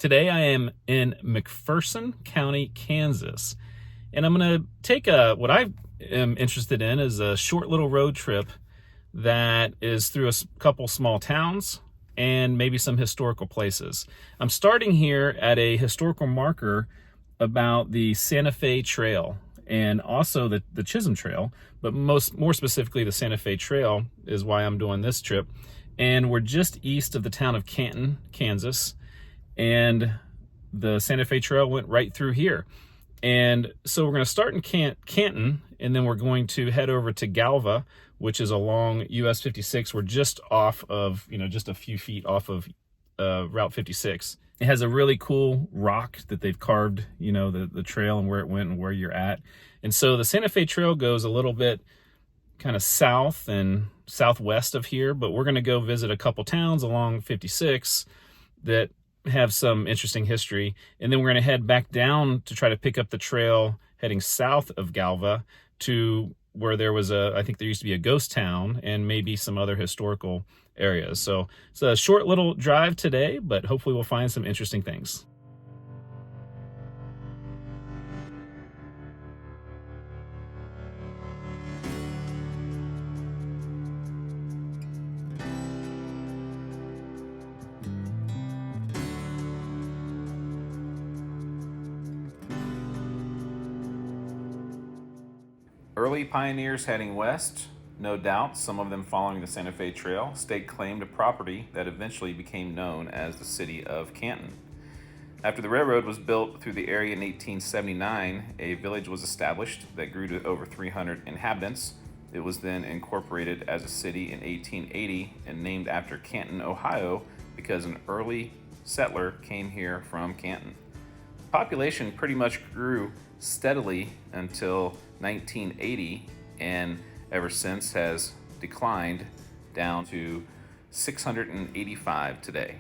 Today I am in McPherson County, Kansas, and I'm going to take what I am interested in is a short little road trip that is through a couple small towns and maybe some historical places. I'm starting here at a historical marker about the Santa Fe Trail and also the Chisholm Trail, but more specifically the Santa Fe Trail is why I'm doing this trip. And we're just east of the town of Canton, Kansas, and the Santa Fe Trail went right through here. And so we're going to start in Canton, and then we're going to head over to Galva, which is along US 56. We're just off of, just a few feet off of Route 56. It has a really cool rock that they've carved, the trail and where it went and where you're at. And so the Santa Fe Trail goes a little bit kind of south and southwest of here, but we're going to go visit a couple towns along 56 that have some interesting history, and then we're going to head back down to try to pick up the trail heading south of Galva to where there was I think there used to be a ghost town and maybe some other historical areas. So it's a short little drive today, but hopefully we'll find some interesting things. Early pioneers heading west, no doubt some of them following the Santa Fe Trail, staked claim to property that eventually became known as the city of Canton. After the railroad was built through the area in 1879, a village was established that grew to over 300 inhabitants. It was then incorporated as a city in 1880 and named after Canton, Ohio, because an early settler came here from Canton. The population pretty much grew steadily until 1980, and ever since has declined down to 685 today.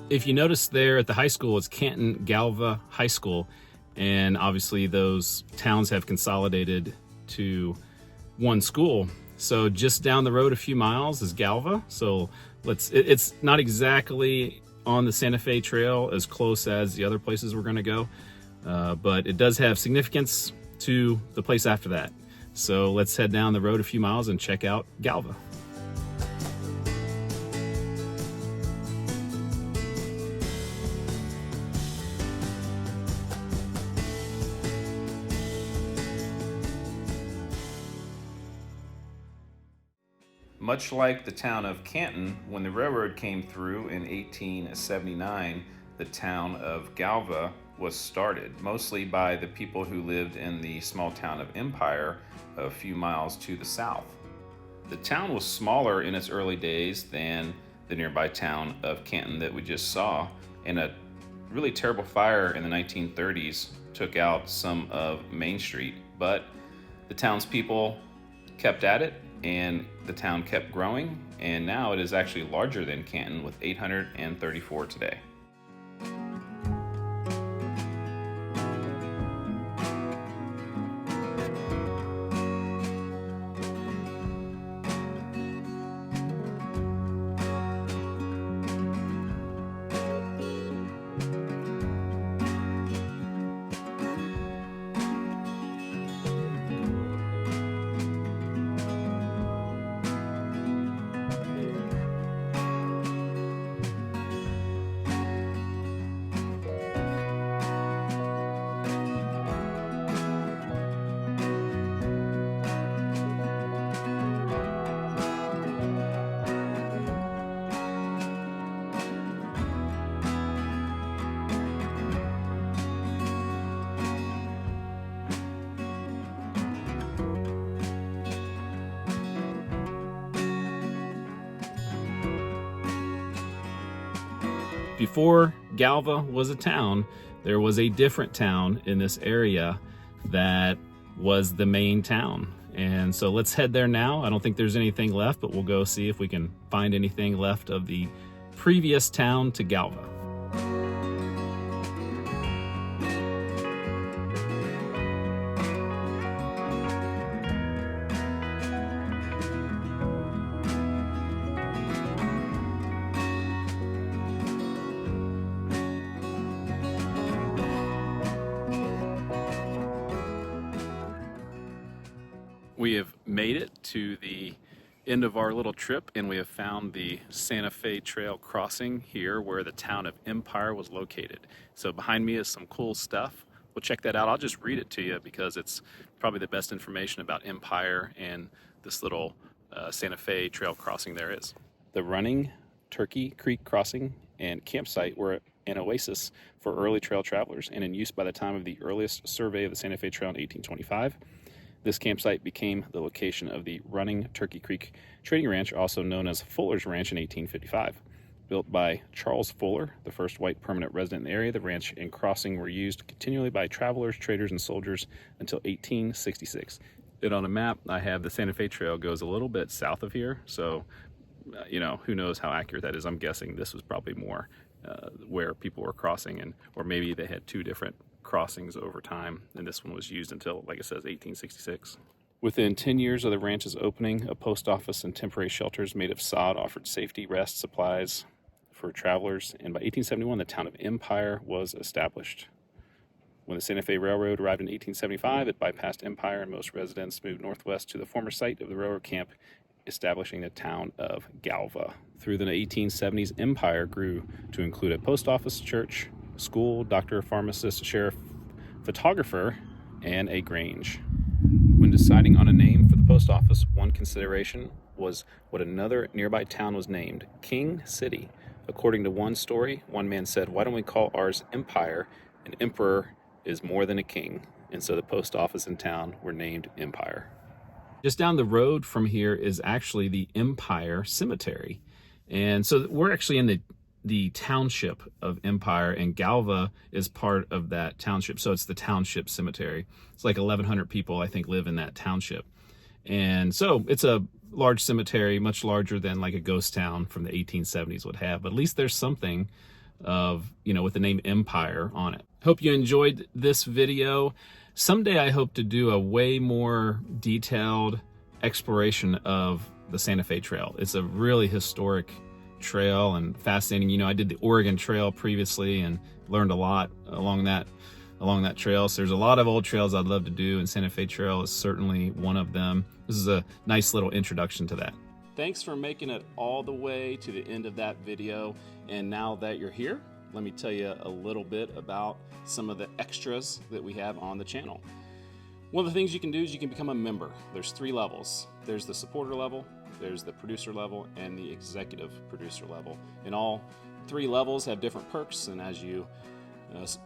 If you notice there at the high school, it's Canton Galva High School, and obviously those towns have consolidated to one school. So just down the road a few miles is Galva. So it's not exactly on the Santa Fe Trail as close as the other places we're going to go, but it does have significance to the place after that. So let's head down the road a few miles and check out Galva. Much like the town of Canton, when the railroad came through in 1879, the town of Galva was started, mostly by the people who lived in the small town of Empire a few miles to the south. The town was smaller in its early days than the nearby town of Canton that we just saw, and a really terrible fire in the 1930s took out some of Main Street, but the townspeople kept at it and the town kept growing, and now it is actually larger than Canton with 834 today. Before Galva was a town, there was a different town in this area that was the main town. And so let's head there now. I don't think there's anything left, but we'll go see if we can find anything left of the previous town to Galva. We have made it to the end of our little trip, and we have found the Santa Fe Trail crossing here where the town of Empire was located. So behind me is some cool stuff. We'll check that out. I'll just read it to you because it's probably the best information about Empire and this little Santa Fe Trail crossing there is. The Running Turkey Creek crossing and campsite were an oasis for early trail travelers and in use by the time of the earliest survey of the Santa Fe Trail in 1825. This campsite became the location of the Running Turkey Creek Trading Ranch, also known as Fuller's Ranch, in 1855. Built by Charles Fuller, the first white permanent resident in the area, the ranch and crossing were used continually by travelers, traders, and soldiers until 1866. And on a map, I have the Santa Fe Trail goes a little bit south of here, so who knows how accurate that is. I'm guessing this was probably more where people were crossing, or maybe they had two different crossings over time, and this one was used until, like it says, 1866. Within 10 years of the ranch's opening, a post office and temporary shelters made of sod offered safety, rest, supplies for travelers, and by 1871 the town of Empire was established. When the Santa Fe Railroad arrived in 1875, it bypassed Empire, and most residents moved northwest to the former site of the railroad camp, establishing the town of Galva. Through the 1870s, Empire grew to include a post office, church, school, doctor, pharmacist, sheriff, photographer, and a grange. When deciding on a name for the post office, one consideration was what another nearby town was named, King City. According to one story, one man said, "Why don't we call ours Empire? An emperor is more than a king." And so the post office and town were named Empire. Just down the road from here is actually the Empire Cemetery. And so we're actually in the township of Empire, and Galva is part of that township. So it's the township cemetery. It's like 1,100 people, I think, live in that township. And so it's a large cemetery, much larger than like a ghost town from the 1870s would have. But at least there's something of, with the name Empire on it. Hope you enjoyed this video. Someday I hope to do a way more detailed exploration of the Santa Fe Trail. It's a really historic trail and fascinating. I did the Oregon Trail previously and learned a lot along that trail. So there's a lot of old trails I'd love to do, and Santa Fe Trail is certainly one of them. This is a nice little introduction to that. Thanks for making it all the way to the end of that video. And now that you're here, let me tell you a little bit about some of the extras that we have on the channel. One of the things you can do is you can become a member. There's 3 levels. There's the supporter level, there's the producer level, and the executive producer level. And all 3 levels have different perks, and as you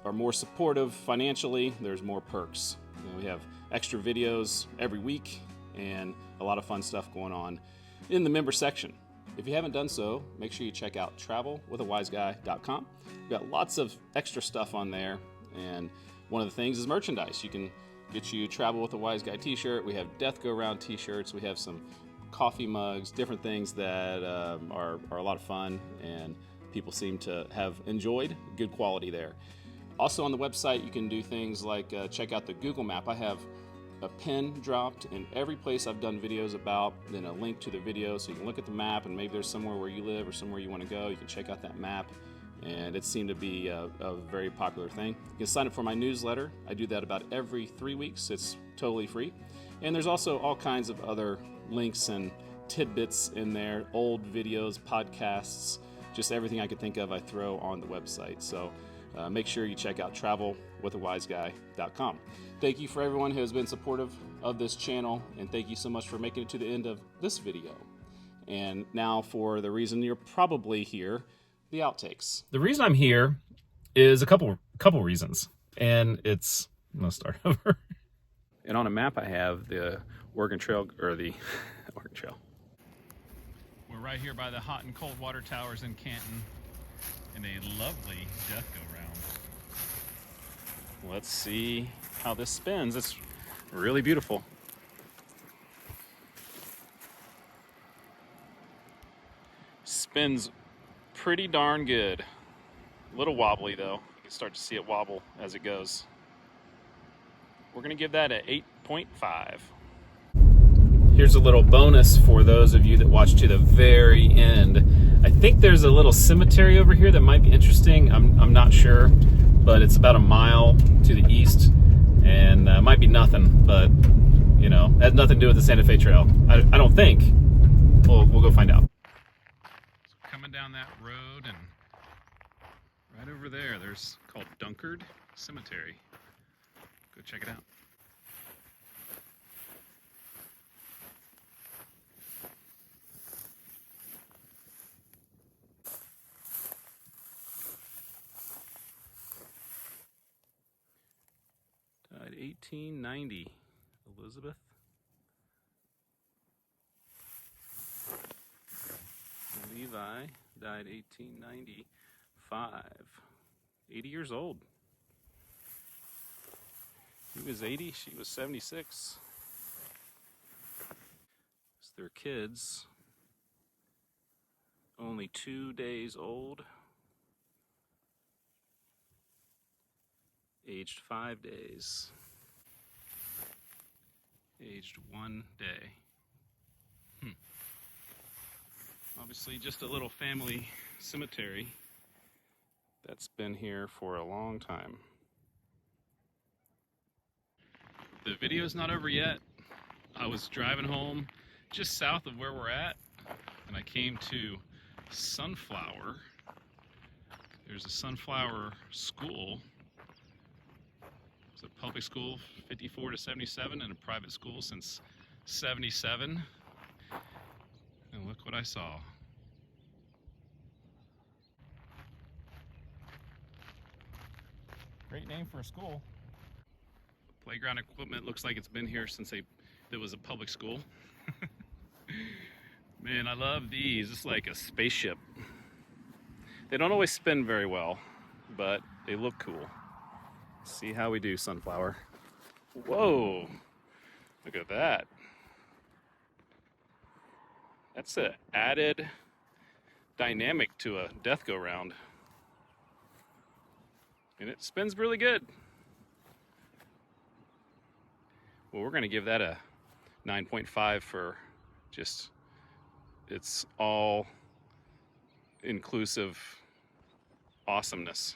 are more supportive financially, there's more perks. We have extra videos every week and a lot of fun stuff going on in the member section. If you haven't done so, make sure you check out travelwithawiseguy.com. We've got lots of extra stuff on there, and one of the things is merchandise. You can get you Travel with a Wise Guy t-shirt. We have Death Go Round t-shirts. We have some coffee mugs, different things that are a lot of fun, and people seem to have enjoyed. Good quality there. Also on the website, you can do things like check out the Google map. I have a pin dropped in every place I've done videos about, then a link to the video so you can look at the map, and maybe there's somewhere where you live or somewhere you want to go. You can check out that map, and it seemed to be a very popular thing. You can sign up for my newsletter. I do that about every 3 weeks. It's totally free. And there's also all kinds of other links and tidbits in there, old videos, podcasts, just everything I could think of I throw on the website. So make sure you check out travelwithawiseguy.com. Thank you for everyone who has been supportive of this channel, and thank you so much for making it to the end of this video. And now for the reason you're probably here, the outtakes. The reason I'm here is a couple reasons, and it's, I'm gonna start over. And on a map I have the Oregon Trail, or the Oregon Trail. We're right here by the hot and cold water towers in Canton, in a lovely death go round. Let's see how this spins. It's really beautiful. Spins pretty darn good. A little wobbly though. You can start to see it wobble as it goes. We're gonna give that an 8.5. Here's a little bonus for those of you that watch to the very end. I think there's a little cemetery over here that might be interesting. I'm not sure, but it's about a mile to the east, and might be nothing, but you know, it has nothing to do with the Santa Fe Trail. I don't think. We'll go find out. So coming down that road, and right over there's called Dunkard Cemetery. Go check it out. Died 1890, Elizabeth. Levi died 1895, 80 years old. He was 80, she was 76. It's their kids, only 2 days old, aged 5 days, aged 1 day. Obviously just a little family cemetery that's been here for a long time. The video's not over yet. I was driving home just south of where we're at, and I came to Sunflower. There's a Sunflower school. It's a public school 54 to 77 and a private school since 77. And look what I saw. Great name for a school. Playground equipment looks like it's been here since it was a public school. Man, I love these. It's like a spaceship. They don't always spin very well, but they look cool. See how we do, Sunflower. Whoa, look at that. That's an added dynamic to a death go round. And it spins really good. Well, we're gonna give that a 9.5 for just its all inclusive awesomeness.